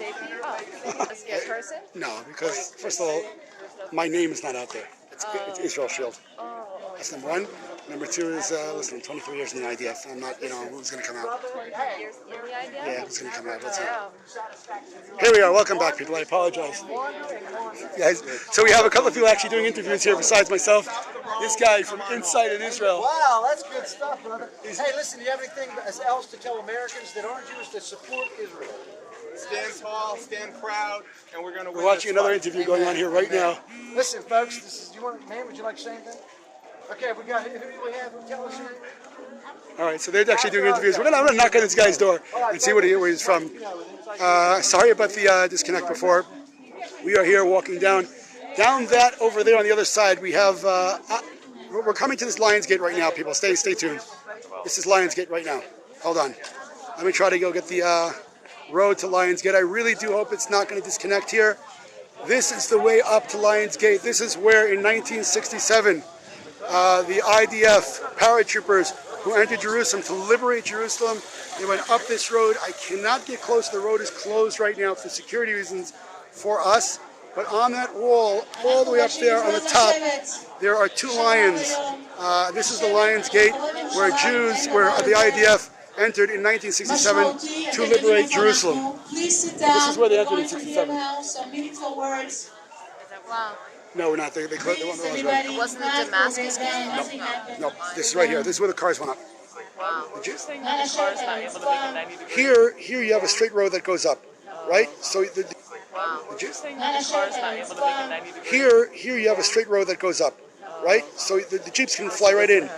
Oh. A scared person? No, because first of all, my name is not out there. It's Israel Shield. Oh. That's number one. Number two is, listen, I'm 23 years in the IDF. I'm not, who's going to come out? 23 years in the IDF? Yeah, who's going to come out? Let's see. Wow. Here we are. Welcome back, people. I apologize. Guys, so we have a couple of people actually doing interviews here besides myself. This guy from inside in Israel. Wow, that's good stuff, brother. Hey, listen, do you have anything else to tell Americans that aren't Jewish to support Israel? Stand tall, stand proud, and we're going to win. We're watching another interview going on here right now. Listen, folks, this is. Man, would you like to say anything? Okay, we got. Who do we have? Tell us your name. All right, so they're actually doing interviews. I'm gonna knock on this guy's door and see where he's from. Sorry about the disconnect before. We are here walking down that over there on the other side. We have. We're coming to this Lions Gate right now, people. Stay tuned. This is Lions Gate right now. Hold on. Let me try to go get the road to Lions Gate. I really do hope it's not going to disconnect here. This is the way up to Lions Gate. This is where in 1967 the IDF paratroopers who entered Jerusalem to liberate Jerusalem, they went up this road. I cannot get close. The road is closed right now for security reasons for us. But on that wall, all the way up there on the top, there are two lions. This is the Lions Gate where the IDF entered in 1967 to liberate Jerusalem. This is where they entered in 67. Wow. No, we're not. They closed the one that was right. It wasn't the Damascus Gate? No, this is right here. This is where the cars went up. Wow. Here you have a straight road that goes up, right? So Wow. Here you have a straight road that goes up, right? So the Jeeps can fly right in.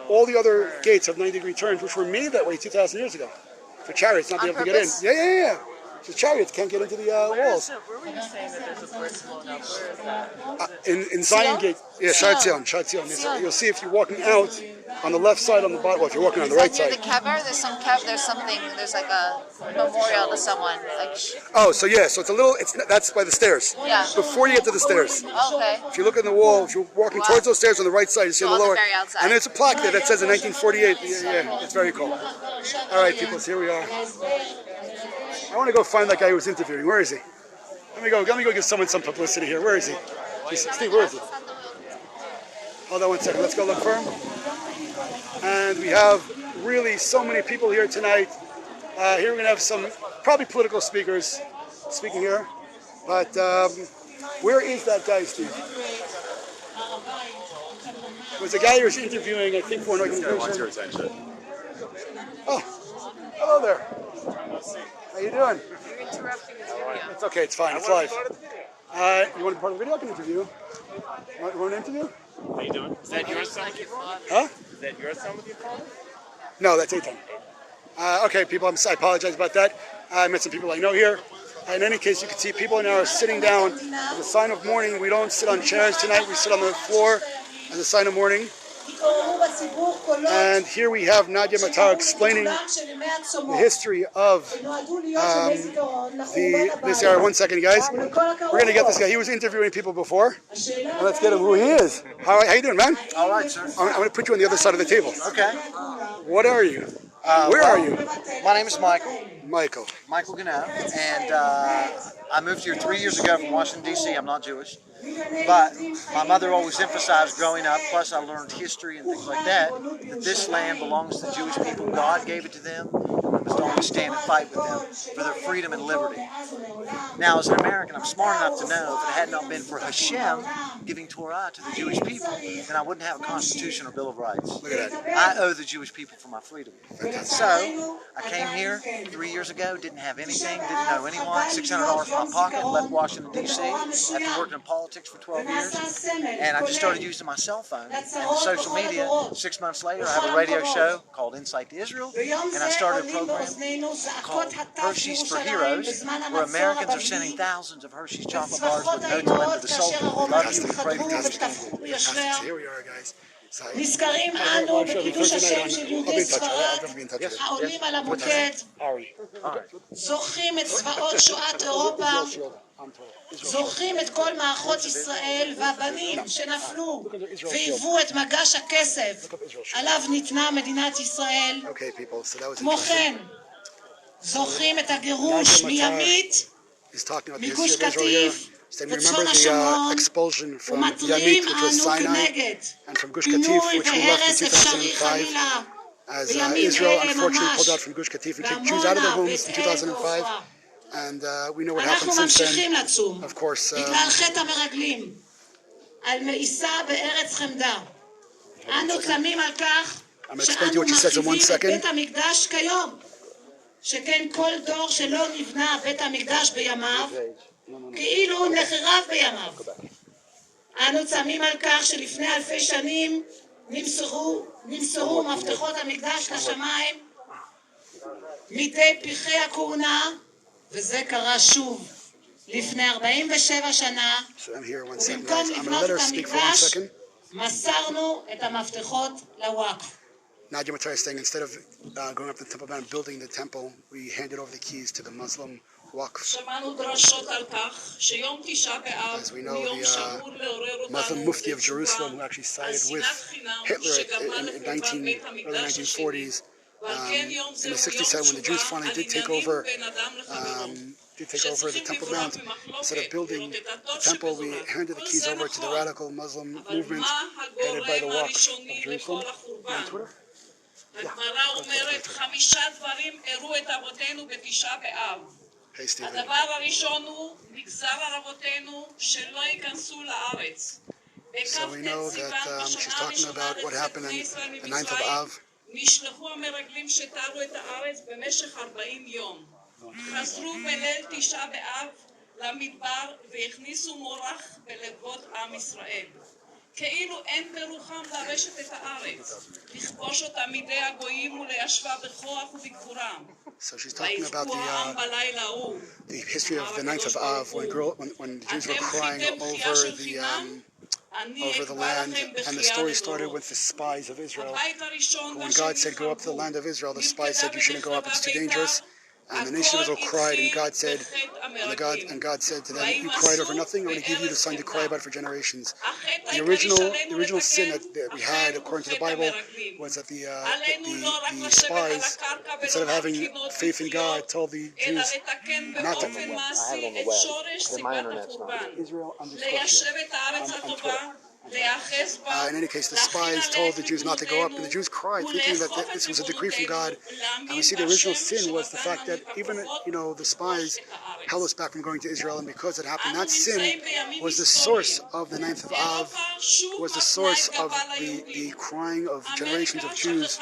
All the other gates have 90-degree turns, which were made that way 2,000 years ago for chariots not to be able to get in. Yeah. So chariots can't get into the walls. Where were you saying that there's a bridge blown up? Where is that? In Zion Gate. Yeah, Shad Zion. You'll see if you're walking out on the left side on the bottom, well, if you're walking on the right side. Near the kever, there's like a memorial to someone. Oh, so it's a little, that's by the stairs. Yeah. Before you get to the stairs. Okay. If you look in the wall, if you're walking towards those stairs on the right side, you see on the lower. And there's a plaque there that says in 1948. Yeah, it's very cool. All right, people, so here we are. I want to go find that guy who was interviewing. Where is he? Let me go give someone some publicity here. Where is he? Steve, where is he? Hold on one second. Let's go look for him. And we have really so many people here tonight. Here we're going to have some probably political speakers speaking here. But where is that guy, Steve? It was a guy who was interviewing, I think, for an organization. Oh, hello there. How you doing? You're interrupting his video. It's okay, it's fine, it's live. You want to be part of the video? I can interview you. You want an interview? How you doing? Is that your son with your father? Huh? Is that your son with your father? No, that's Eitan. Okay, people, I apologize about that. I met some people I know here. In any case, you can see people now are sitting down as a sign of mourning. We don't sit on chairs tonight, we sit on the floor as a sign of mourning. And here we have Nadia Matar explaining the history of this area. One second, guys. We're going to get this guy. He was interviewing people before. And let's get him who he is. How you doing, man? All right, sir. I'm going to put you on the other side of the table. Okay. What are you? Where are you? My name is Michael. Michael Gannett. And I moved here 3 years ago from Washington, D.C. I'm not Jewish. But my mother always emphasized growing up, plus I learned history and things like that this land belongs to the Jewish people. God gave it to them, and we must always stand and fight with them for their freedom and liberty. Now, as an American, I'm smart enough to know if it had not been for Hashem giving Torah to the Jewish people, then I wouldn't have a Constitution or Bill of Rights. Look at that. I owe the Jewish people for my freedom. So, I came here 3 years ago, didn't have anything, didn't know anyone, $600 in my pocket, left Washington, D.C. after working in politics for 12 years, and I just started using my cell phone and the social media. 6 months later, I have a radio show called Insight to Israel, and I started a program called Hershey's for Heroes, where Americans are sending thousands of Hershey's chocolate bars with no delivery to the soul. We love you, we pray for you. Here we are, guys. נזכרים אנו בקידוש השם של יהודי ספרד העולים על המוקד, זוכרים את זוועות שואת אירופה, זוכרים את כל מערכות ישראל והבנים שנפלו והיוו את מגש הכסף עליו ניתנה מדינת ישראל. כמו כן, זוכרים את הגירוש מימית He's talking about the מגוש history of Israel here. קטיף He's saying, וצפון remember the השומרון, expulsion from ומתריעים Yamit, which was אנו Sinai, כנגד and from Gush Katif, פינוי which we left in והרס אפשרי 2005. חלילה As בימים Israel אלה unfortunately pulled out ממש from Gush Katif and took Jews out of their בעמונה, homes in בית אל 2005. ועופרה. And we know what happened אנחנו since then. ממשיכים לצום Of course, בגלל חטא המרגלים על מאיסה בארץ חמדה. אנו צמים על כך I'm going to explain to you שאנו what she says in one מרחיבים את second. בית המקדש כיום, שכן כל דור שלא נבנה בית המקדש בימיו כאילו נחרב בימיו. אנו צמים על כך שלפני אלפי שנים נמסרו מפתחות המקדש לשמיים מידי פרחי הכהונה, וזה קרה שוב לפני 47 שנה, So I'm here one second, ובמקום guys. I'm going to לבנות let her את speak for one המקדש second. מסרנו את המפתחות לוואקף. Nadia Matar is saying instead of going up the Temple Mount and building the temple, we handed over the keys to the Muslim Waqf. שמענו דרשות על כך שיום תשעה באב As we know, הוא יום the שאמור לעורר Muslim אותנו Mufti of Jerusalem, who actually sided with Hitler in early 1940s, in the 67, when the Jews finally did take over the Temple Mount, instead of building the temple, we handed the keys over to the radical Muslim movement headed by the Waqf of Jerusalem. On Twitter? הגמרא אומרת 5 דברים אירעו את אבותינו בתשעה באב. Hey, Stephen. הדבר הראשון הוא נגזר על אבותינו שלא ייכנסו לארץ. So we know that she's talking about what happened on the 9th of Av. נשלחו המרגלים שתרו את הארץ במשך 40 יום. חזרו בליל תשעה באב למדבר והכניסו מורח בלבות עם ישראל. כאילו אין ברוחם לרשת את הארץ, לכבוש אותה מידי הגויים וליישבה בכוח ובגבורה. So she's talking about ויבכו העם בלילה ההוא. the history of the 9th of Av, when the Jews were crying over the land, and the story started with the spies of Israel. When God said, go up to the land of Israel, the spies said, you shouldn't go up, it's too dangerous. And the nation of Israel cried, and God said to them, you cried over nothing, I'm going to give you the sign to cry about for generations. The original sin that we had, according to the Bible, was that the spies, instead of having faith in God, told the Jews not to. I have it on the web. My internet's not. Israel understood. In any case, the spies told the Jews not to go up, and the Jews cried, thinking that this was a decree from God. And we see the original sin was the fact that even, the spies held us back from going to Israel, and because it happened, that sin was the source of the 9th of Av, was the source of the crying of generations of Jews.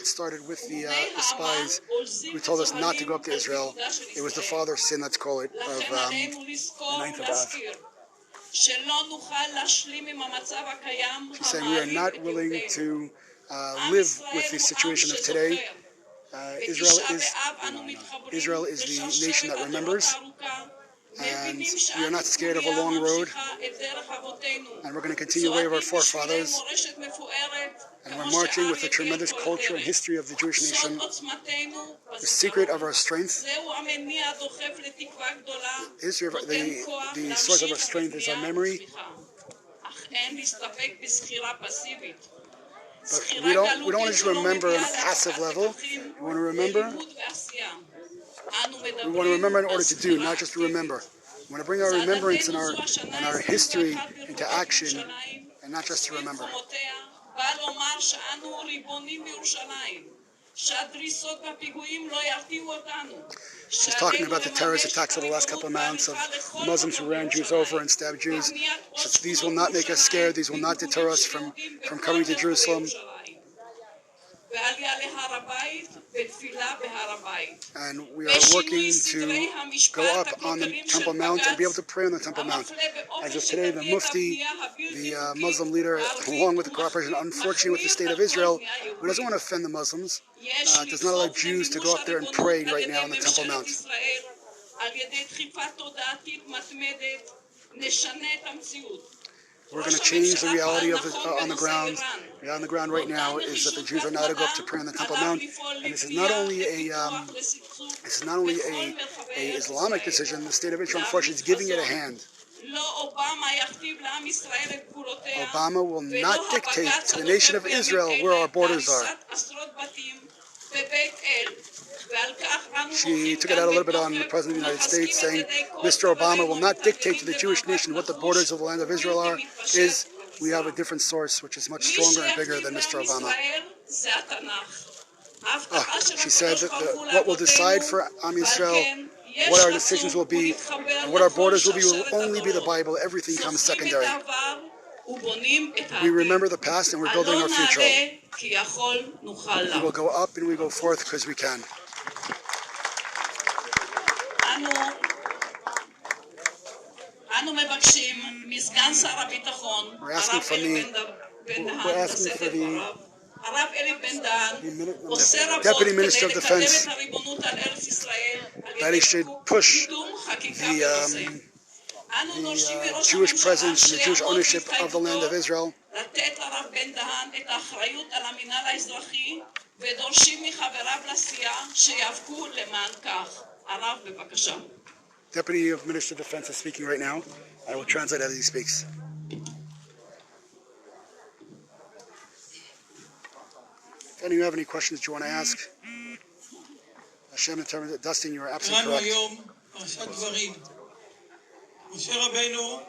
It started with the spies who told us not to go up to Israel. It was the father sin, let's call it, of the 9th of Av. She's saying we are not willing to live with the situation of today. Israel is the nation that remembers, and we are not scared of a long road, and we're going to continue the way of our forefathers, and we're marching with a tremendous culture and history of the Jewish nation. The secret of our strength, the source of our strength is our memory. But we don't want to just remember on a passive level. We want to remember. We want to remember in order to do, not just to remember. We want to bring our remembrance and our history into action, and not just to remember. She's talking about the terrorist attacks of the last couple of months of Muslims who ran Jews over and stabbed Jews. So these will not make us scared. These will not deter us from coming to Jerusalem. And we are working to go up on the Temple Mount and be able to pray on the Temple Mount. As of today, the Mufti, the Muslim leader, along with the cooperation, unfortunately, with the state of Israel, who doesn't want to offend the Muslims, does not allow Jews to go up there and pray right now on the Temple Mount. We're going to change the reality of on the ground. The reality on the ground right now is that the Jews are not to go up to pray on the Temple Mount, and this is not only a Islamic decision. The state of Israel, unfortunately, is giving it a hand. Obama will not dictate to the nation of Israel where our borders are. She took it out a little bit on the President of the United States, saying Mr. Obama will not dictate to the Jewish nation what the borders of the land of Israel are. We have a different source which is much stronger and bigger than Mr. Obama. She said that what will decide for Am Yisrael, what our decisions will be, and what our borders will be, will only be the Bible. Everything comes secondary. We remember the past and we're building our future. We will go up and we go forth because we can. We're asking for the Deputy Minister of Defense that he should push the Jewish presence and the Jewish ownership of the land of Israel. Deputy Minister of Defense is speaking right now. I will translate as he speaks. If any of you have any questions that you want to ask, Hashem determined. Dustin, you are absolutely correct. משה רבנו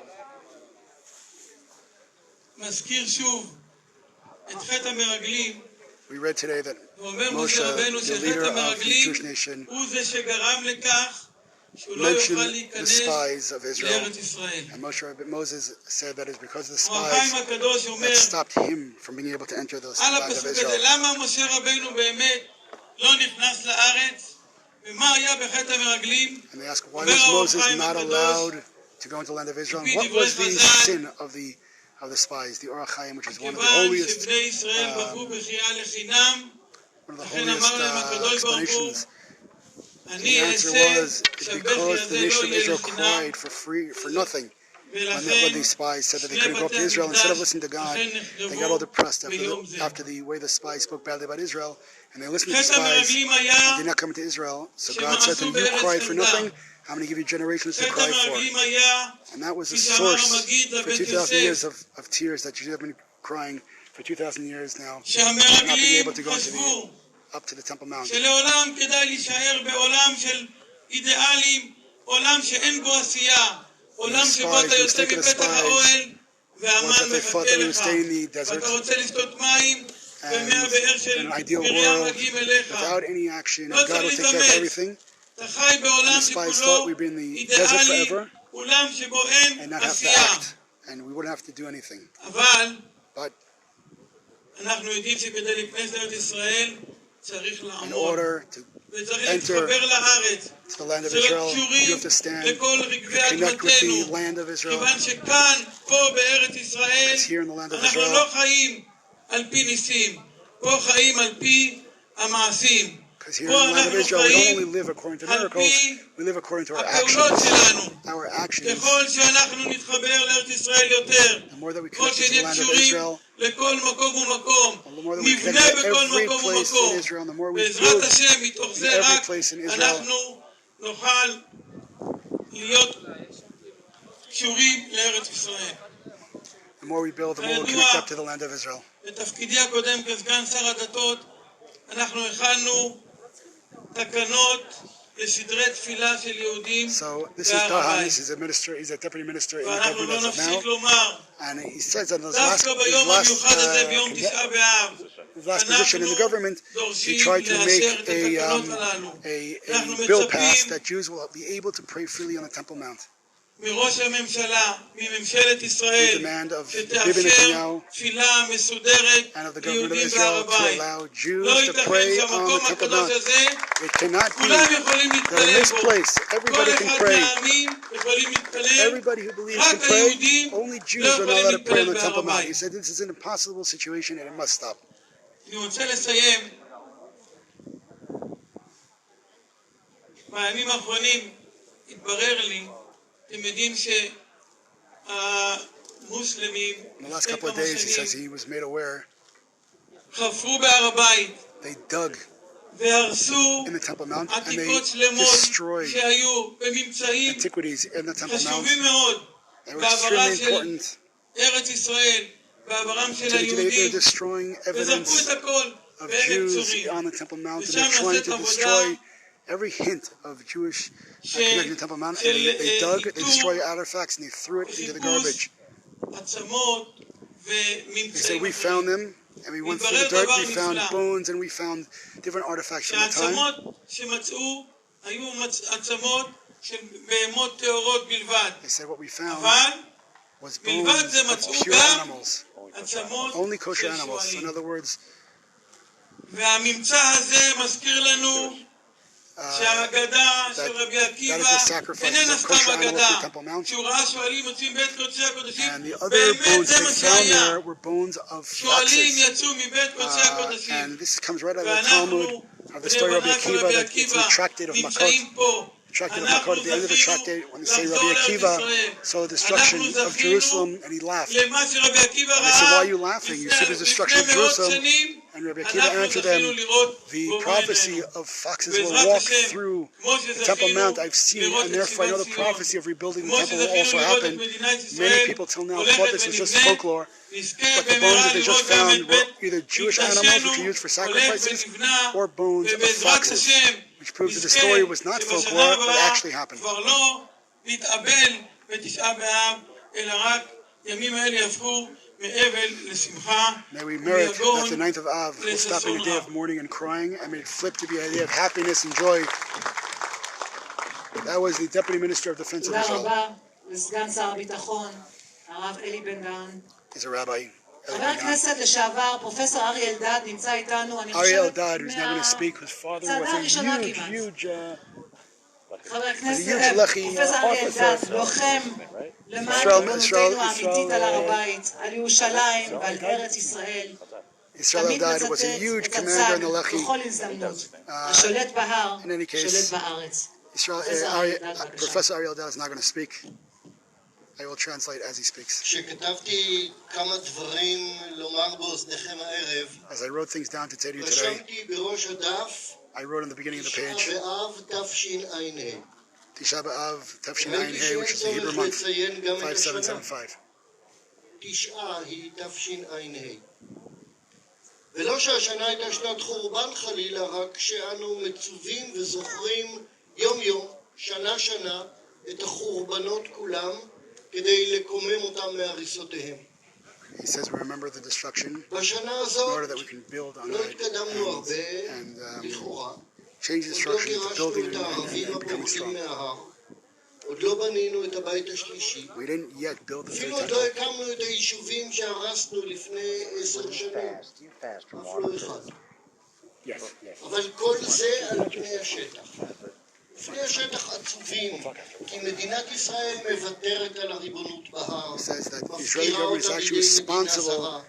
מזכיר שוב את חטא המרגלים. We read today that ואומר Moshe, משה רבנו the שחטא leader of the המרגלים Jewish nation, הוא זה שגרם לכך שהוא לא יוכל mentioned the להיכנס spies of Israel. לארץ ישראל. And Moses said that it's because of the אור החיים spies הקדוש אומר that stopped him from being able to enter the על land of הפסוק הזה, Israel. למה משה רבנו באמת לא נכנס לארץ ומה היה בחטא המרגלים? And they ask, why was Moses not allowed to go into the land of Israel? And what was the sin of the spies, the Or HaChaim, which is one of the holiest explanations? The answer was, it's because the nation of Israel cried for free, for nothing. When these spies said that they couldn't go up to Israel, instead of listening to God, they got all depressed after the way the spies spoke badly about Israel, and they listened to the spies and did not come to Israel. So God said to them, you cried for nothing, I'm going to give you generations to cry for. And that was the source for 2,000 years of tears that you have been crying for 2,000 years now, not being able to go up to the Temple Mount. The spies, the mistake of the spies was that they thought that we would stay in the desert and in an ideal world without any action, and God would take care of everything. And the spies thought we'd be in the desert forever and not have to act, and we wouldn't have to do anything. But in order to enter to the land of Israel, you have to stand, connect with the land of Israel. It's here in the land of Israel. Because here in the land of Israel, we don't only live according to miracles, we live according to our actions. Our actions. The more that we connect to the land of Israel, the more that we connect to every place in Israel, and the more we build in every place in Israel, the more we build, the more we connect up to the land of Israel. So this is Dahan, he's a deputy minister in the government as of now, and he says that in his last position in the government, he tried to make a bill passed that Jews will be able to pray freely on the Temple Mount. We demand of Bibi Netanyahu and of the government of Israel to allow Jews to pray on the Temple Mount. It cannot be that in this place everybody can pray. Everybody who believes can pray. Only Jews are not allowed to pray on the Temple Mount. He said this is an impossible situation and it must stop. In the last couple of days, he says he was made aware they dug in the Temple Mount and they destroyed antiquities in the Temple Mount. They were extremely important. Today they're destroying evidence of Jews on the Temple Mount, and they're trying to destroy every hint of Jewish connection to Temple Mount, and they dug, they destroyed artifacts, and they threw it into the garbage. They said, we found them, and we went through the dirt, we found bones, and we found different artifacts from the time. They said what we found was bones of pure animals, only kosher animals. So in other words, that is the sacrifice of kosher animals to Temple Mount. And the other bones they found there were bones of foxes. And this comes right out of the Talmud, of the story of Rabbi Akiva, that it's in the tractate of Makot. At the end of the tractate, when they say Rabbi Akiva saw the destruction of Jerusalem, and he laughed. And they said, why are you laughing? You see the destruction of Jerusalem. And Rabbi Akiva answered them, the prophecy of foxes will walk through the Temple Mount. I've seen it, and therefore I know the prophecy of rebuilding the temple will also happen. Many people till now thought this was just folklore, but the bones that they just found were either Jewish animals which were used for sacrifices, or bones of foxes, which proves that the story was not folklore, but actually happened. May we merit that the 9th of Av will stop being a day of mourning and crying, and may it flip to be a day of happiness and joy. That was the Deputy Minister of Defense of Israel. He's a rabbi. Ari Eldad, who's now going to speak, whose father was a huge lechi officer. Israel Eldad was a huge commander in the lechi. In any case, Professor Ari Eldad is not going to speak. I will translate as he speaks. As I wrote things down to tell you today, I wrote in the beginning of the page, Tisha B'Av Tafshin Ayin He, which is the Hebrew month, 5775. ולא שהשנה הייתה שנת חורבן חלילה, רק שאנו מצווים וזוכרים יום יום, שנה שנה, את החורבנות כולם, כדי לקומם אותם מהריסותיהם. He says we remember the destruction in order that we can build on it and change the structure to building and becoming strong. עוד לא בנינו את הבית השלישי. We didn't yet build the third אפילו עוד לא הקמנו את היישובים שהרסנו לפני 10 שנים. אף לא אחד. אבל כל זה על פני השטח. פני השטח עצובים, כי מדינת ישראל מוותרת על הריבונות בהר. מפקירה אותה בידי מדינה זרה.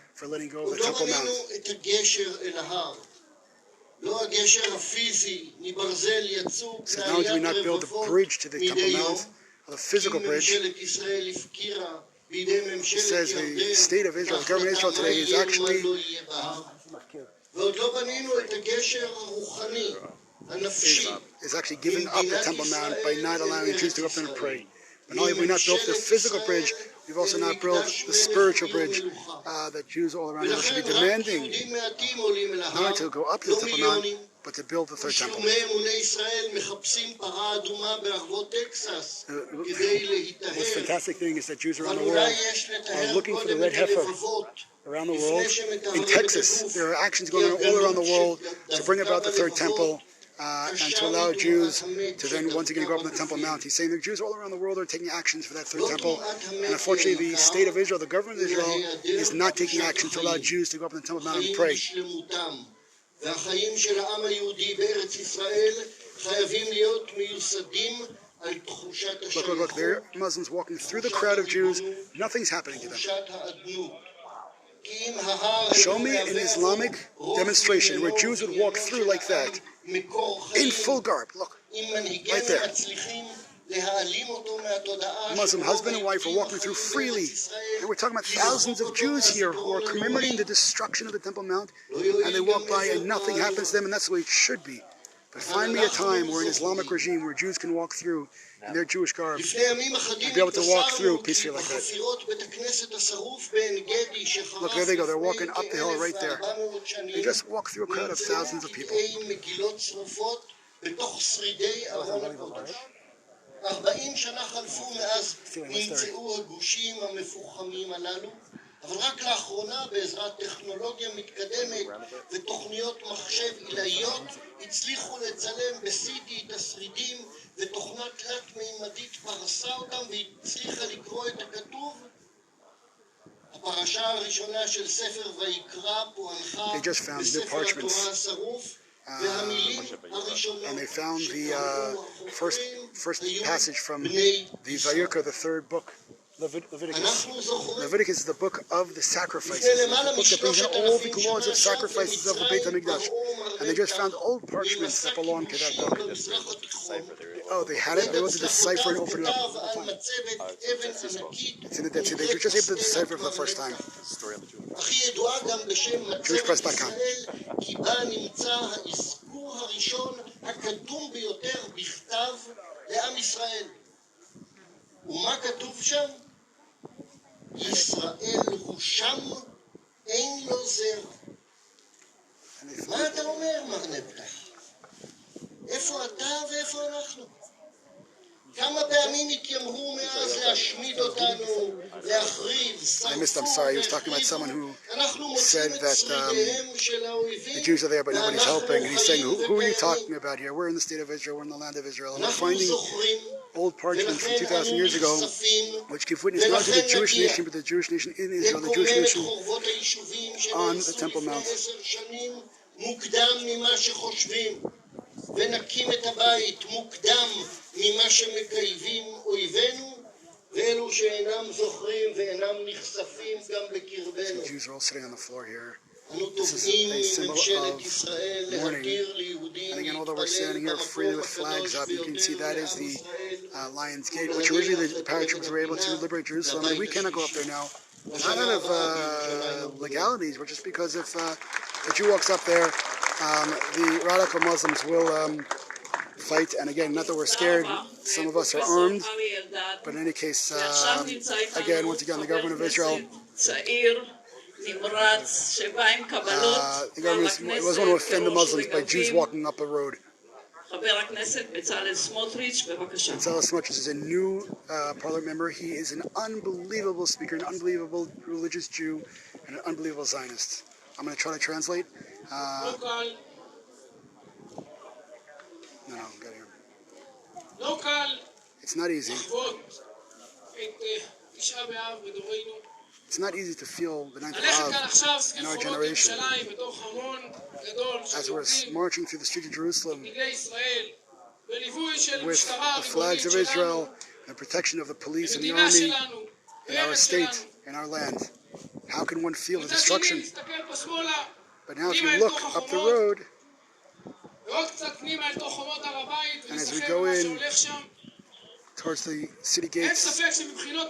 עוד לא בנינו את הגשר אל ההר. לא הגשר הפיזי מברזל יצוק לעליית רבבות מדי יום, כי ממשלת ישראל הפקירה בידי ממשלת ירדן, כך כמה יהיה ומה לא יהיה בהר. ועוד לא בנינו את הגשר הרוחני, הנפשי. Is actually giving up the Temple Mount by not allowing Jews to go up there and pray. But not only have we not built the physical bridge, we've also not built the spiritual bridge that Jews all around the world should be demanding, not only to go up to the Temple Mount, but to build the third temple. The most fantastic thing is that Jews around the world are looking for the red heifer around the world. In Texas, there are actions going on all around the world to bring about the third temple. And to allow Jews to then once again go up on the Temple Mount. He's saying that Jews all around the world are taking actions for that third temple. And unfortunately, the state of Israel, the government of Israel, is not taking action to allow Jews to go up on the Temple Mount and pray. Look, there are Muslims walking through the crowd of Jews. Nothing's happening to them. Show me an Islamic demonstration where Jews would walk through like that, in full garb. Look, right there. Muslim husband and wife are walking through freely. And we're talking about thousands of Jews here who are commemorating the destruction of the Temple Mount, and they walk by and nothing happens to them, and that's the way it should be. But find me a time where an Islamic regime where Jews can walk through in their Jewish garb and be able to walk through peacefully like that. Look, there they go. They're walking up the hill right there. They just walk through a crowd of thousands of people. בתוך שרידי ארון הקודש. 40 שנה חלפו מאז נמצאו הגושים המפוחמים הללו, אבל רק לאחרונה בעזרת טכנולוגיה מתקדמת ותוכניות מחשב עילאיות הצליחו לצלם ב-CD את השרידים, ותוכנה תלת-מימדית פרסה אותם והצליחה לקרוא את הכתוב. הפרשה הראשונה של ספר ויקרא פוענחה בספר התורה השרוף, והמילים הראשונות and they found the first passage from the Vayikra, the third book, Leviticus. Leviticus is the book of the sacrifices. It's the book that brings in all the laws of sacrifices of the Beit HaMikdash. And they just found old parchments that belong to that book. Oh, they had it? They wanted to decipher and open it up. It's in the Dead Sea. They were just able to decipher it for the first time. JewishPress.com. כי בה נמצא האזכור הראשון הקדום ביותר בכתב לעם ישראל. ומה כתוב שם? ישראל הוא שם, אין לו זר. מה אתה אומר, מר נפתח? איפה אתה ואיפה אנחנו? כמה פעמים התיימרו מאז להשמיד אותנו, להחריב, I missed, I'm sorry, he was talking about someone who said that the Jews are there but nobody's helping, and he's saying, who are you talking about here? We're in the state of Israel, we're in the land of Israel, and we're finding old parchments from 2,000 years ago which give witness not to the Jewish nation but the Jewish nation in Israel, the Jewish nation on the Temple Mount. ונקים את הבית מוקדם ממה שמקייבים אויבינו, ואלו שאינם זוכרים ואינם נחשפים גם בקרבנו. אנו תובעים מממשלת ישראל להתיר ליהודים And again, although we're standing here freely with flags up, you can see that is the Lion's Gate, which originally the paratroopers were able to liberate Jerusalem, and we cannot go up there now. Not out of legalities, but just because if a Jew walks up there, the radical Muslims will fight. And again, not that we're scared, some of us are armed, but in any case, again, once again, the government of Israel, the government was want to offend the Muslims by Jews walking up a road. Bezalel Smotrich is a new parliament member. He is an unbelievable speaker, an unbelievable religious Jew, and an unbelievable Zionist. I'm going to try to translate. No, get here. It's not easy. It's not easy to feel the 9th of Av in our generation. As we're marching through the streets of Jerusalem with the flags of Israel and the protection of the police and the army in our state, in our land. How can one feel the destruction? But now if you look up the road, and as we go in towards the city gates,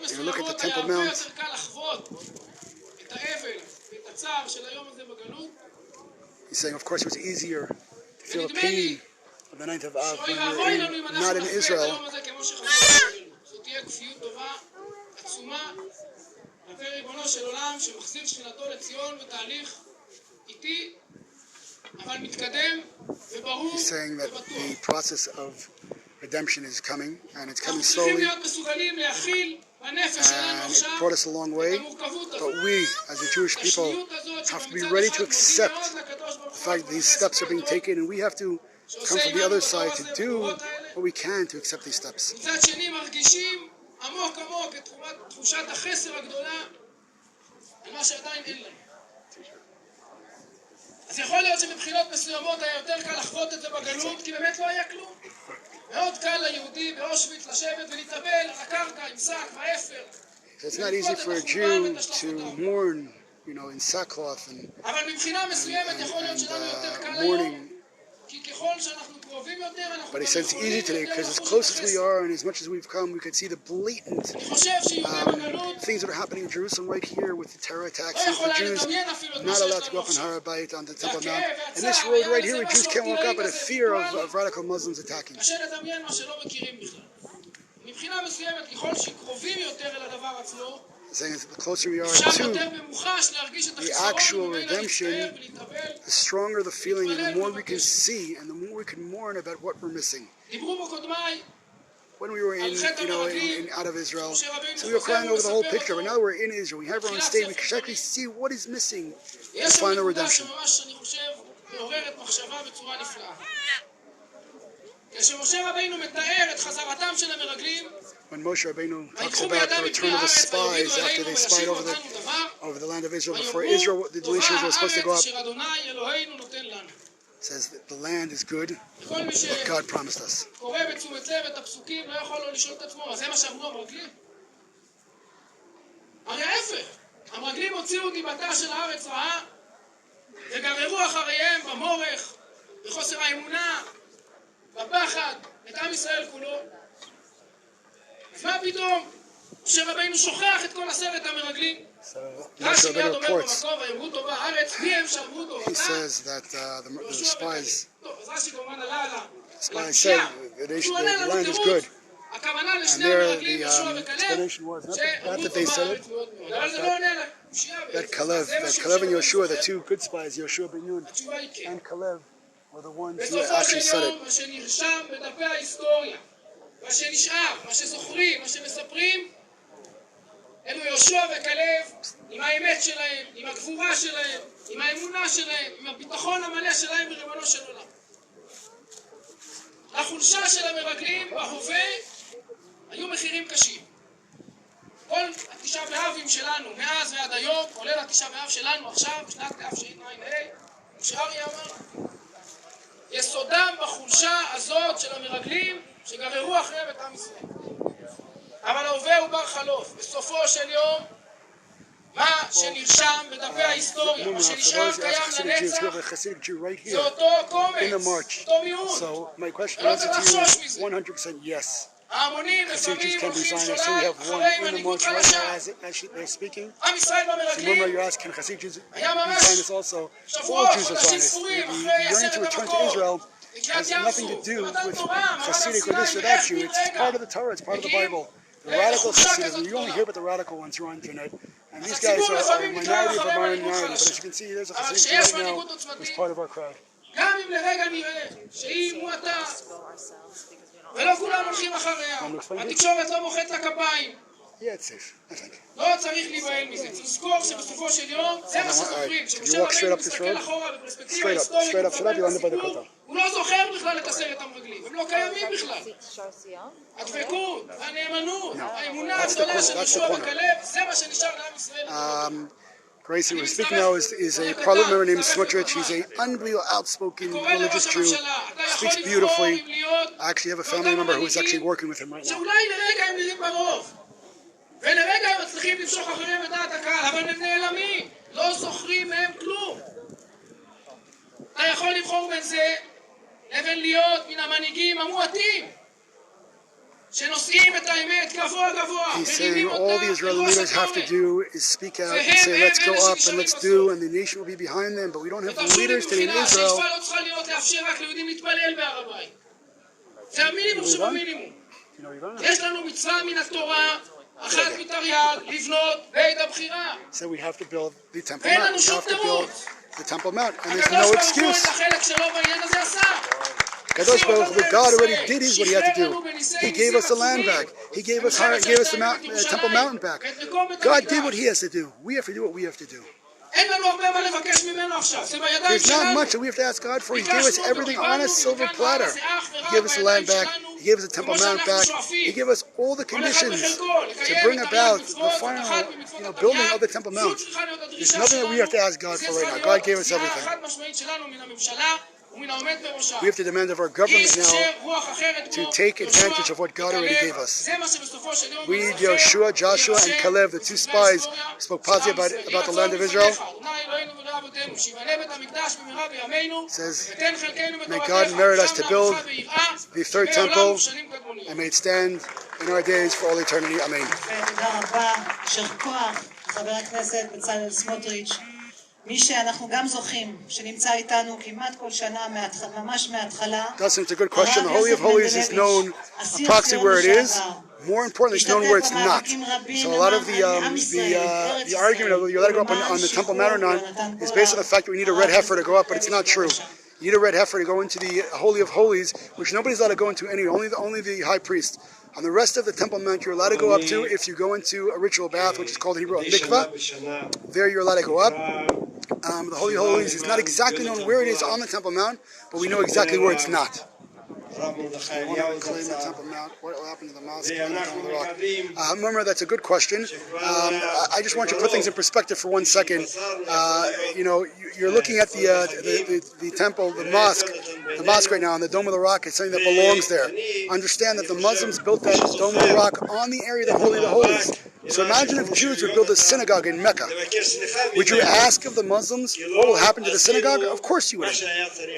and you look at the Temple Mount, he's saying, of course, it was easier to feel the pain of the 9th of Av when you're not in Israel. He's saying that the process of redemption is coming, and it's coming slowly, and it brought us a long way, but we, as the Jewish people, have to be ready to accept the fact that these steps are being taken, and we have to come from the other side to do what we can to accept these steps. אז יכול להיות שמבחינות מסוימות היה יותר קל לחוות את זה בגלות, כי באמת לא היה כלום. מאוד קל ליהודי באושוויץ לשבת ולהתאבל על הקרקע עם שק ואפר. It's not easy for a Jew to mourn, in sackcloth and mourning. But he says it's easy today because as close as we are and as much as we've come, we could see the blatant things that are happening in Jerusalem right here with the terror attacks. The Jews not allowed to go up on Har HaBayit on the Temple Mount. And this road right here, where Jews can't walk up out of fear of radical Muslims attacking. saying that the closer we are אפשר to יותר במוחש להרגיש את the החיסרון actual ממנה redemption, להתאבל ולהתאבל. the stronger the feeling and the more we can see and the more we can mourn about what we're missing. דיברו בו קודמיי When we were in out of Israel, so we were crying over the whole picture, but now we're in Israel. We have our own state. We can actually see what is missing in יש שם final נקודה redemption. שממש אני חושב מעוררת מחשבה בצורה נפלאה. כשמשה רבינו מתאר את חזרתם של המרגלים, When Moshe Rabbeinu talks about the return of the spies after they spied over the land of Israel before Israel, the nation was supposed to go up, says that the land is good, what God promised us. קורא בתשומת לב את הפסוקים, לא יכול לא לשאול את עצמו, אז זה מה שאמרו המרגלים? הרי ההפך, המרגלים הוציאו דיבתה של הארץ רעה, וגררו אחריהם במורך, בחוסר האמונה, בפחד, את עם ישראל כולו. אז מה פתאום? משה רבינו שוכח את כל 10 המרגלים. רש"י מיד אומר במקום, ויאמרו טובה הארץ, מי הם שאמרו טובה? He says that the spies אז רש"י כמובן עלה על said the land is good. הכוונה And לשני there המרגלים, יהושע the וכלב, explanation was not שאמרו that they טובה said הארץ it, מאוד מאוד. אבל זה לא עונה לה. that Caleb and Yoshua, the two good spies, Yoshua ben Nun התשובה היא כן. and Caleb, were the ones who בסופו actually של said יום, it. מה שנרשם בדפי ההיסטוריה, מה שנשאר, מה שזוכרים, מה שמספרים, אלו יהושע וכלב עם האמת שלהם, עם הגבורה שלהם, עם האמונה שלהם, עם הביטחון המלא שלהם בריבונו של עולם. החולשה של המרגלים בהווה היו מחירים קשים. כל התשעה באבים שלנו מאז ועד היום, כולל התשעה באב שלנו עכשיו, בשנת תשע"ה, שאריה אמר, יסודם בחולשה הזאת של המרגלים שגררו אחריהם את עם ישראל. אבל ההווה הוא בר חלוף. בסופו של יום, מה שנרשם בדפי ההיסטוריה, מה שנשאר קיים לנצח, זה אותו קומץ, אותו מיעוט. ולא צריך לחשוש מזה. ההמונים לפעמים הולכים שולל אחרי מנהיגות חלשה. עם ישראל במרגלים היה ממש שבועות, חודשים ספורים אחרי 10 המקור. has nothing to do with Hasidic or this or that Jew. It's part of the Torah. It's part of the Bible. The radical Hasidim. You only hear about the radical ones who are on the internet. And these guys are a minority of a minority. But as you can see, there's a Hasidic right now who's part of our crowd. גם אם לרגע נראה שהיא מועטה ולא כולם הולכים אחריה, התקשורת לא מוחאת לה כפיים. Yeah, it's safe, I think. לא צריך להיבהל מזה. תזכור שבסופו של יום זה מה שזוכרים. כשמשה רבינו מסתכל אחורה בפרספקטיבה היסטורית הסיפור, הוא לא זוכר בכלל את 10 המרגלים. הם לא קיימים בכלל. הדבקות, הנאמנות, האמונה הגדולה של יהושע וכלב, זה מה שנשאר לעם ישראל. Gracie, who we're speaking now is a parliament member named Smotrich. He's an unbelievable, outspoken religious Jew. Speaks beautifully. I actually have a family member who is actually working with him right now. שאולי לרגע הם נראים ברוב. ולרגע הם מצליחים למשוך אחריהם את דעת הקהל, אבל הם נעלמים, לא זוכרים מהם כלום. אתה יכול לבחור בין זה לבין להיות מן המנהיגים המועטים שנושאים את האמת גבוה גבוה. He's saying all the Israeli leaders have to do is speak out and say let's go up and let's do, and the nation will be behind them, but we don't have the leaders today in Israel. לא צריכה להיות לאפשר רק ליהודים להתפלל בהר הבית. זה המינימום שבמינימום. יש לנו מצווה מן התורה אחת מתרי"ג, לבנות בית הבחירה. So we have to build the Temple Mount. We have to build the Temple Mount, and there's no excuse. החלק שלו בעניין הזה עשה. Kadosh Baruch Hu, God already did what He had to do. He gave us the land back. He gave us the Temple Mountain back. God did what He has to do. We have to do what we have to do. There's not much that we have to ask God for. He gave us everything on a silver platter. He gave us the land back. He gave us the Temple Mount back. He gave us all the conditions to bring about the final, building of the Temple Mount. There's nothing that we have to ask God for right now. God gave us everything. We have to demand of our government now to take advantage of what God already gave us. We, Joshua, and Caleb, the two spies, spoke positively about the land of Israel. It says, may God merit us to build the third temple, and may it stand in our days for all eternity. Amen. מי שאנחנו גם זוכים, שנמצא איתנו כמעט כל שנה, ממש מההתחלה. That's a good question. The Holy of Holies is known approximately where it is. More importantly, it's known where it's not. So a lot of the argument of you let it go up on the Temple Mount or not is based on the fact that we need a red heifer to go up, but it's not true. You need a red heifer to go into the Holy of Holies, which nobody's allowed to go into anyway, only the high priest. On the rest of the Temple Mount, you're allowed to go up to if you go into a ritual bath, which is called in Hebrew a mikvah. There you're allowed to go up. The Holy of Holies is not exactly known where it is on the Temple Mount, but we know exactly where it's not. Claim the Temple Mount. What will happen to the mosque? Remember, that's a good question. I just want you to put things in perspective for 1 second. You're looking at the temple, the mosque right now, and the Dome of the Rock is something that belongs there. Understand that the Muslims built that Dome of the Rock on the area of the Holy of the Holies. So imagine if Jews would build a synagogue in Mecca. Would you ask of the Muslims what will happen to the synagogue? Of course you would.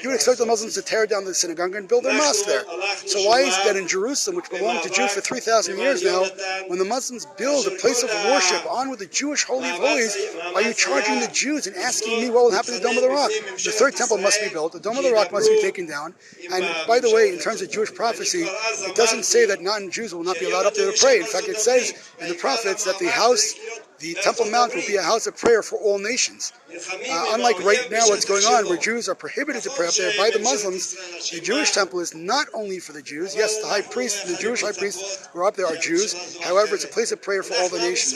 You would expect the Muslims to tear down the synagogue and build their mosque there. So why is it that in Jerusalem, which belonged to Jews for 3,000 years now, when the Muslims build a place of worship on with the Jewish Holy of Holies, are you charging the Jews and asking me what will happen to the Dome of the Rock? The third temple must be built. The Dome of the Rock must be taken down. And by the way, in terms of Jewish prophecy, it doesn't say that non-Jews will not be allowed up there to pray. In fact, it says in the prophets that the Temple Mount will be a house of prayer for all nations. Unlike right now what's going on, where Jews are prohibited to pray up there by the Muslims, the Jewish temple is not only for the Jews. Yes, the high priest, the Jewish high priests who are up there are Jews. However, it's a place of prayer for all the nations.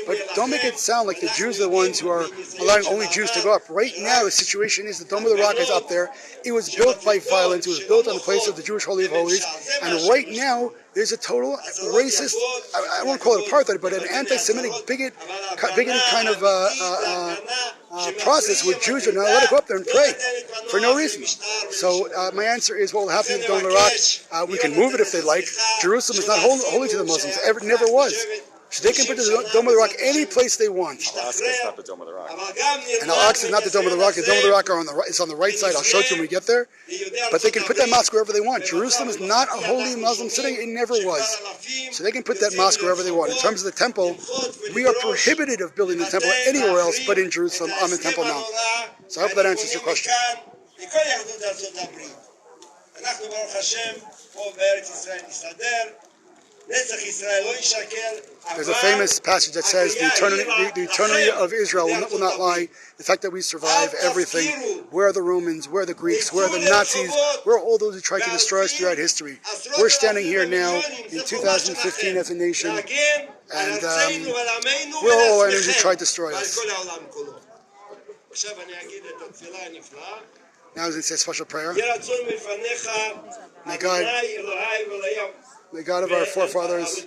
But don't make it sound like the Jews are the ones who are allowing only Jews to go up. Right now, the situation is the Dome of the Rock is up there. It was built by violence. It was built on the place of the Jewish Holy of Holies. And right now, there's a total racist, I won't call it apartheid, but an anti-Semitic bigoted kind of process where Jews are not allowed to go up there and pray for no reason. So my answer is what will happen to the Dome of the Rock. We can move it if they like. Jerusalem is not holy to the Muslims. It never was. So they can put the Dome of the Rock any place they want. Al-Aqsa is not the Dome of the Rock. And Al-Aqsa is not the Dome of the Rock. The Dome of the Rock is on the right side. I'll show it to you when we get there. But they can put that mosque wherever they want. Jerusalem is not a holy Muslim city. It never was. So they can put that mosque wherever they want. In terms of the temple, we are prohibited of building the temple anywhere else but in Jerusalem on the Temple Mount. So I hope that answers your question. There's a famous passage that says the eternity of Israel will not lie. The fact that we survive everything. Where are the Romans? Where are the Greeks? Where are the Nazis? Where are all those who tried to destroy us throughout history? We're standing here now in 2015 as a nation, and we're all enemies who tried to destroy us. Now as it says special prayer. May God of our forefathers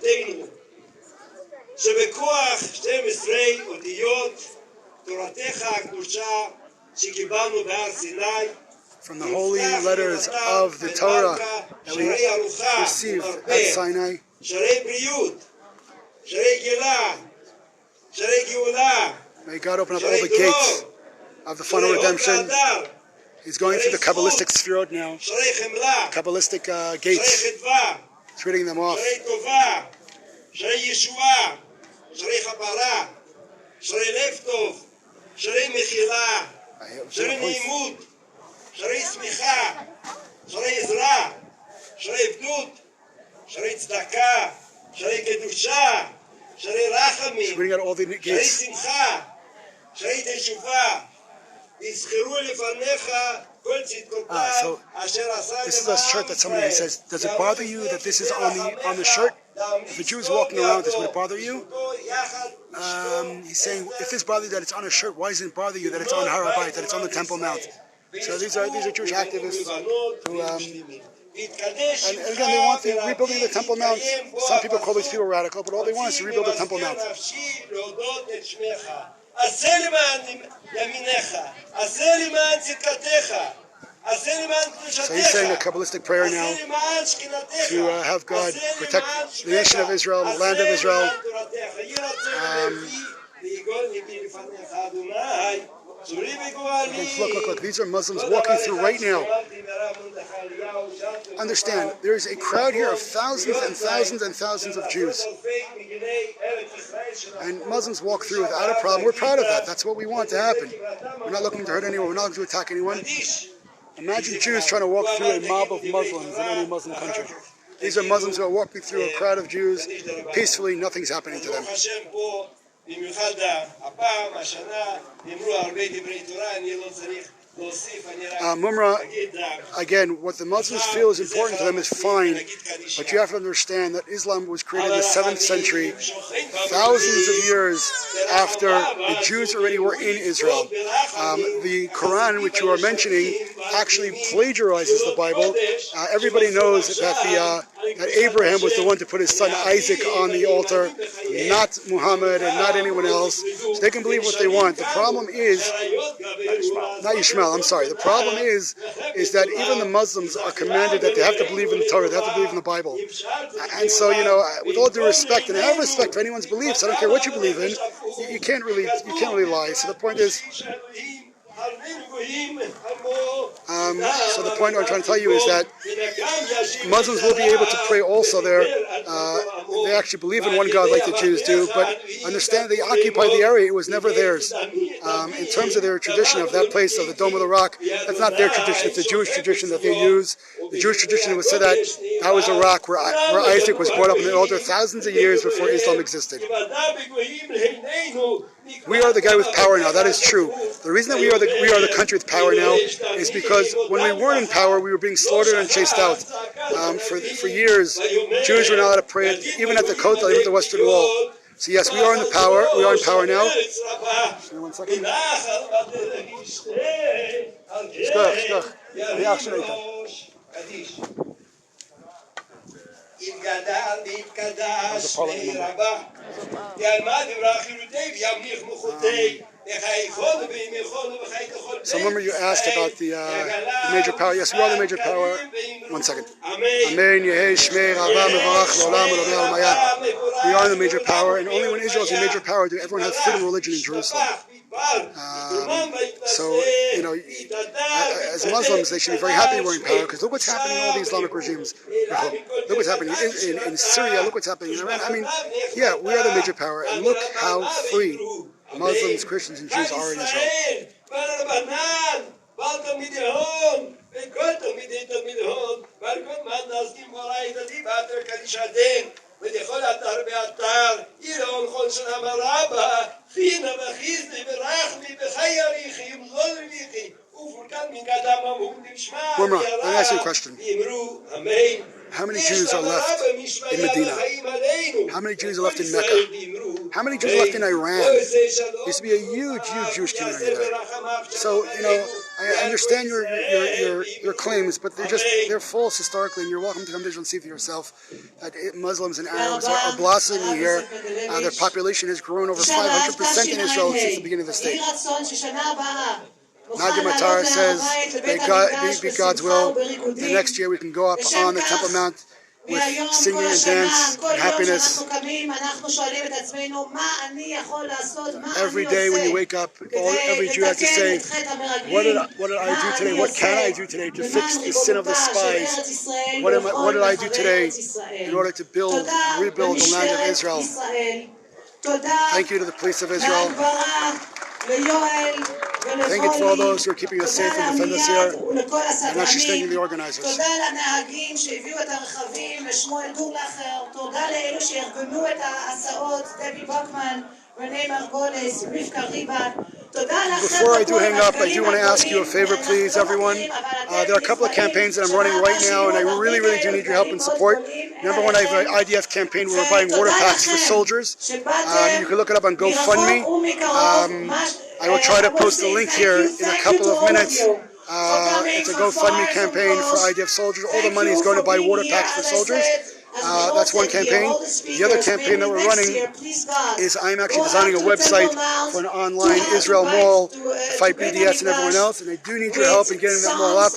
from the holy letters of the Torah that we received at Sinai, may God open up all the gates of the final redemption. He's going through the Kabbalistic Sefirot now, Kabbalistic gates. He's reading them off. He's reading out all the gates. So this is a shirt that somebody says, does it bother you that this is on the shirt? If a Jew is walking around with this, would it bother you? He's saying, if this bothers you that it's on a shirt, why doesn't it bother you that it's on Har HaBayit, that it's on the Temple Mount? So these are Jewish activists who, and again, they want the rebuilding of the Temple Mount. Some people call these people radical, but all they want is to rebuild the Temple Mount. So he's saying a Kabbalistic prayer now to have God protect the nation of Israel, the land of Israel. Look, these are Muslims walking through right now. Understand, there's a crowd here of thousands and thousands and thousands of Jews. And Muslims walk through without a problem. We're proud of that. That's what we want to happen. We're not looking to hurt anyone. We're not looking to attack anyone. Imagine Jews trying to walk through a mob of Muslims in any Muslim country. These are Muslims who are walking through a crowd of Jews peacefully. Nothing's happening to them. Mumra, again, what the Muslims feel is important to them is fine, but you have to understand that Islam was created in the 7th century, thousands of years after the Jews already were in Israel. The Quran, which you are mentioning, actually plagiarizes the Bible. Everybody knows that that Abraham was the one to put his son Isaac on the altar, not Muhammad and not anyone else. So they can believe what they want. The problem is, not Yishmael, I'm sorry. The problem is that even the Muslims are commanded that they have to believe in the Torah, they have to believe in the Bible. And so, with all due respect, and I have respect for anyone's beliefs, I don't care what you believe in, you can't really lie. So the point is, so the point I'm trying to tell you is that Muslims will be able to pray also there. They actually believe in one God like the Jews do, but understand they occupied the area. It was never theirs. In terms of their tradition of that place, of the Dome of the Rock, that's not their tradition. It's a Jewish tradition that they use. The Jewish tradition was said that was a rock where Isaac was brought up in the altar thousands of years before Islam existed. We are the guy with power now. That is true. The reason that we are the country with power now is because when we weren't in power, we were being slaughtered and chased out. For years, Jews were not allowed to pray, even at the Kotel, even at the Western Wall. So yes, we are in the power. We are in power now. 1 second. So remember you asked about the major power. Yes, we are the major power. 1 second. We are the major power, and only when Israel is the major power do everyone have freedom of religion in Jerusalem. So, as Muslims, they should be very happy we're in power, because look what's happening in all the Islamic regimes. Look what's happening in Syria, look what's happening in Iran. I mean, yeah, we are the major power, and look how free Muslims, Christians, and Jews are in Israel. Mumra, let me ask you a question. How many Jews are left in Medina? How many Jews are left in Mecca? How many Jews are left in Iran? There used to be a huge Jewish community there. So, I understand your claims, but they're false historically, and you're welcome to come to Israel and see for yourself that Muslims and Arabs are blossoming here. Their population has grown over 500% in Israel since the beginning of the state. Nadia Matar says, be God's will. The next year we can go up on the Temple Mount with singing and dance and happiness. Every day when you wake up, every Jew has to say, what did I do today? What can I do today to fix the sin of the spies? What did I do today in order to rebuild the land of Israel? Thank you to the police of Israel. Thank you for all those who are keeping us safe and defend us here, and actually thanking the organizers. Before I do hang up, I do want to ask you a favor, please, everyone. There are a couple of campaigns that I'm running right now, and I really do need your help and support. Number one, I have an IDF campaign where we're buying water packs for soldiers. You can look it up on GoFundMe. I will try to post the link here in a couple of minutes. It's a GoFundMe campaign for IDF soldiers. All the money is going to buy water packs for soldiers. That's one campaign. The other campaign that we're running is I'm actually designing a website for an online Israel mall to fight BDS and everyone else, and I do need your help in getting that mall up.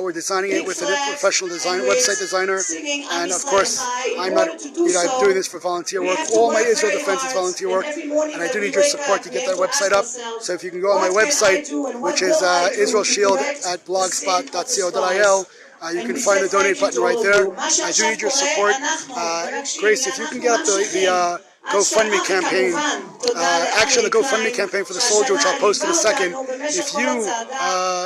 We're designing it with a professional website designer, and of course I'm not I'm doing this for volunteer work. All my Israel defense is volunteer work, and I do need your support to get that website up. So if you can go on my website, which is Israel Shield at blogspot.co.il, you can find the donate button right there. I do need your support. Grace, if you can get up GoFundMe campaign. Actually, the GoFundMe campaign for the soldier, which I'll post in a second. If you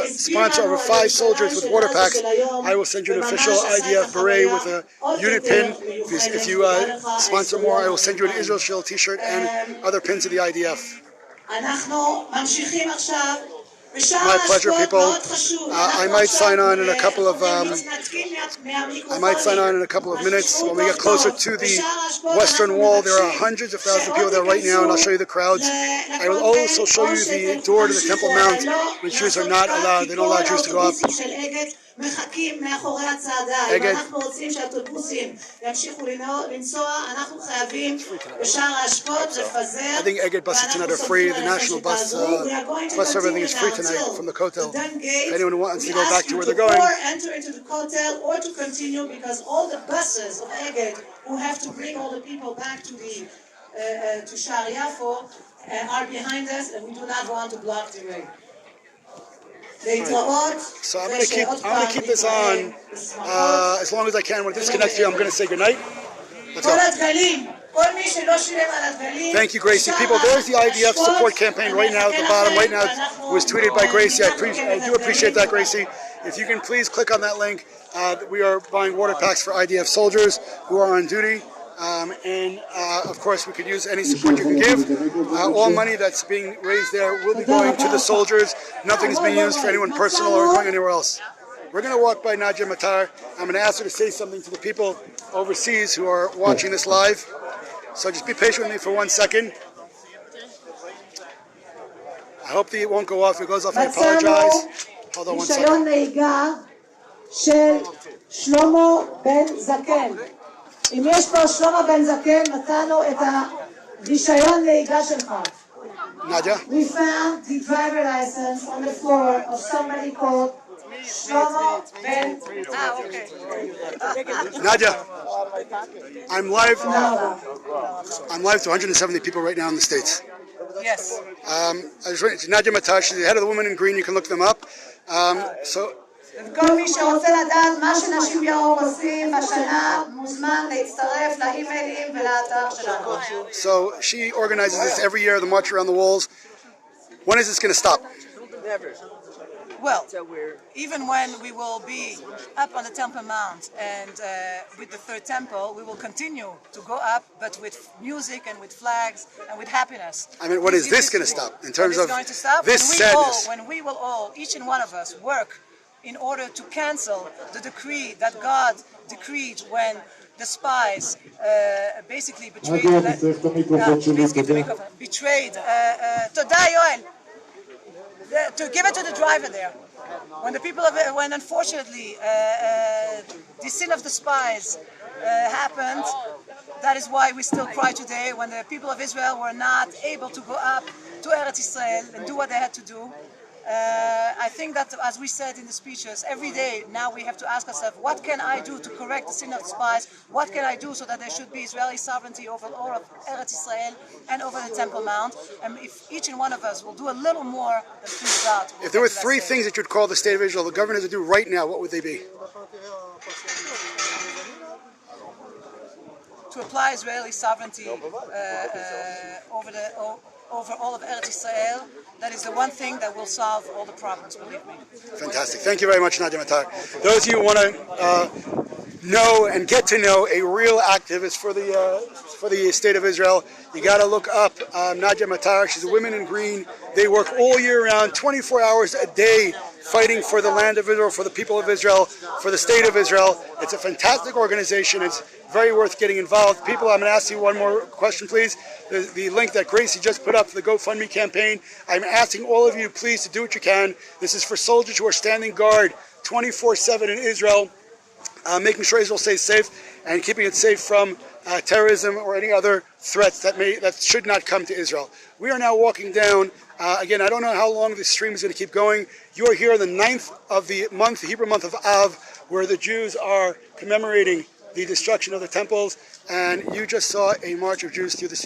sponsor over 5 soldiers with water packs, I will send you an official IDF beret with a unit pin. If you sponsor more, I will send you an Israel Shield t-shirt and other pins of the IDF. My pleasure, people. I might sign on in a couple of minutes when we get closer to the Western Wall. There are hundreds of thousands of people there right now, and I'll show you the crowds. I will also show you the door to the Temple Mount, which Jews are not allowed. They don't allow Jews to go up. מחכים מאחורי הצעדה. אם אנחנו רוצים שהאוטובוסים ימשיכו לנסוע, אנחנו חייבים בשער האשפות לפזר. I think Egged buses tonight are free. The national bus service, everything is free tonight from the Kotel. If anyone who wants to go back to where they're going. Or enter into the Kotel or to continue, because all the buses of Egged who have to bring all the people back to the to Sha'ar Yafo are behind us, and we do not want to block the way. So I'm going to keep this on as long as I can. When it disconnects you, I'm going to say goodnight. Let's go. Thank you, Gracie. People, there's the IDF support campaign right now at the bottom. Right now, it was tweeted by Gracie. I do appreciate that, Gracie. If you can please click on that link. We are buying water packs for IDF soldiers who are on duty. Of course, we could use any support you can give. All money that's being raised there will be going to the soldiers. Nothing is being used for anyone personal or going anywhere else. We're going to walk by Nadia Matar. I'm going to ask her to say something to the people overseas who are watching this live. So just be patient with me for 1 second. I hope that it won't go off. If it goes off, I apologize. Hold on 1 second. אם יש פה שלמה בן זקן, מצאנו את הרישיון נהיגה שלך. Nadia? We found the driver license on the floor of somebody called Shlomo Ben. Nadia, I'm live to 170 people right now in the States. Yes. Nadia Matar, she's the head of the Women in Green. You can look them up. כל מי שרוצה לדעת מה שנשים ירוק עושים בשנה מוזמן להצטרף לאימיילים ולאתר שלנו. So she organizes this every year, the March Around the Walls. When is this going to stop? Never. Well, even when we will be up on the Temple Mount and with the third temple, we will continue to go up, but with music and with flags and with happiness. I mean, when is this going to stop in terms of this sadness? When we will all, each and one of us, work in order to cancel the decree that God decreed when the spies basically betrayed. To give it to the driver there. When the people when unfortunately the sin of the spies happened, that is why we still cry today. When the people of Israel were not able to go up to Eretz Israel and do what they had to do. I think that, as we said in the speeches, every day now we have to ask ourselves, what can I do to correct the sin of the spies? What can I do so that there should be Israeli sovereignty over all of Eretz Israel and over the Temple Mount? And if each and one of us will do a little more, then please God. If there were 3 things that you'd call the state of Israel, the governors would do right now, what would they be? To apply Israeli sovereignty over all of Eretz Israel. That is the one thing that will solve all the problems, believe me. Fantastic. Thank you very much, Nadia Matar. Those of you who want to know and get to know a real activist for the state of Israel, you got to look up Nadia Matar. She's a Women in Green. They work all year round, 24 hours a day, fighting for the land of Israel, for the people of Israel, for the state of Israel. It's a fantastic organization. It's very worth getting involved. People, I'm going to ask you one more question, please. The link that Gracie just put up for the GoFundMe campaign, I'm asking all of you, please, to do what you can. This is for soldiers who are standing guard 24/7 in Israel, making sure Israel stays safe and keeping it safe from terrorism or any other threats that should not come to Israel. We are now walking down. Again, I don't know how long this stream is going to keep going. You are here on the 9th of the month, the Hebrew month of Av, where the Jews are commemorating the destruction of the temples, and you just saw a march of Jews through the